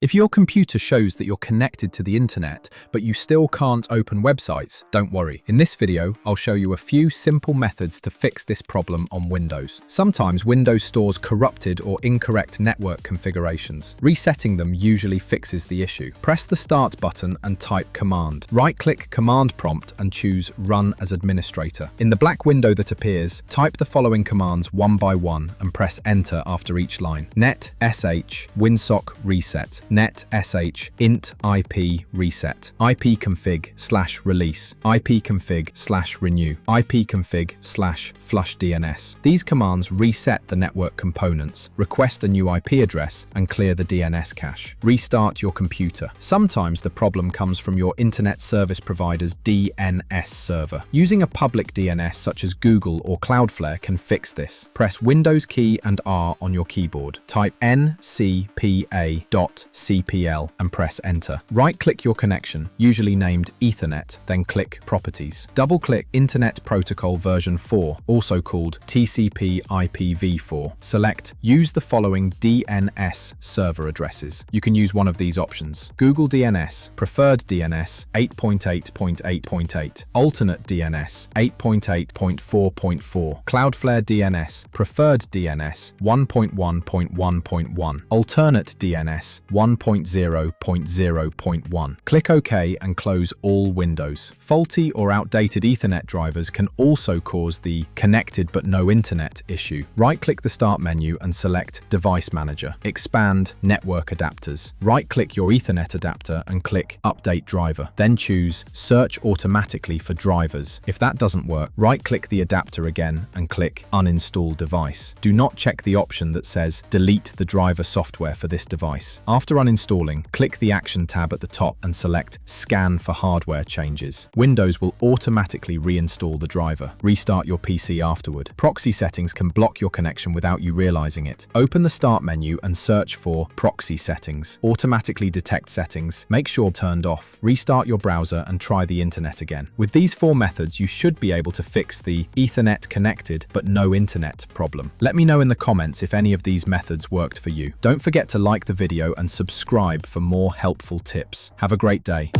If your computer shows that you're connected to the internet, but you still can't open websites, don't worry. In this video, I'll show you a few simple methods to fix this problem on Windows. Sometimes Windows stores corrupted or incorrect network configurations. Resetting them usually fixes the issue. Press the Start button and type Command. Right-click Command Prompt and choose Run as Administrator. In the black window that appears, type the following commands one by one and press Enter after each line. net sh winsock reset. net sh int ip reset, ipconfig/release, ipconfig/renew, ipconfig/flush DNS. These commands reset the network components, request a new IP address, and clear the DNS cache. Restart your computer. Sometimes the problem comes from your internet service provider's DNS server. Using a public DNS such as Google or Cloudflare can fix this. Press Windows key and R on your keyboard. Type ncpa.cpl and press Enter. Right-click your connection, usually named Ethernet, then click Properties. Double-click Internet Protocol version 4, also called TCP/IPv4. Select Use the following DNS server addresses. You can use one of these options: Google DNS, Preferred DNS 8.8.8.8, Alternate DNS 8.8.4.4, Cloudflare DNS, Preferred DNS 1.1.1.1, Alternate DNS 1.0.0.1. Click OK and close all windows. Faulty or outdated Ethernet drivers can also cause the Connected but no internet issue. Right-click the Start menu and select Device Manager. Expand Network Adapters. Right-click your Ethernet adapter and click Update Driver. Then choose Search automatically for drivers. If that doesn't work, right-click the adapter again and click Uninstall Device. Do not check the option that says Delete the driver software for this device. After uninstalling, click the Action tab at the top and select Scan for hardware changes. Windows will automatically reinstall the driver. Restart your PC afterward. Proxy settings can block your connection without you realizing it. Open the Start menu and search for Proxy Settings. Automatically detect settings. Make sure turned off. Restart your browser and try the internet again. With these 4 methods, you should be able to fix the Ethernet connected but no internet problem. Let me know in the comments if any of these methods worked for you. Don't forget to like the video and subscribe for more helpful tips. Have a great day.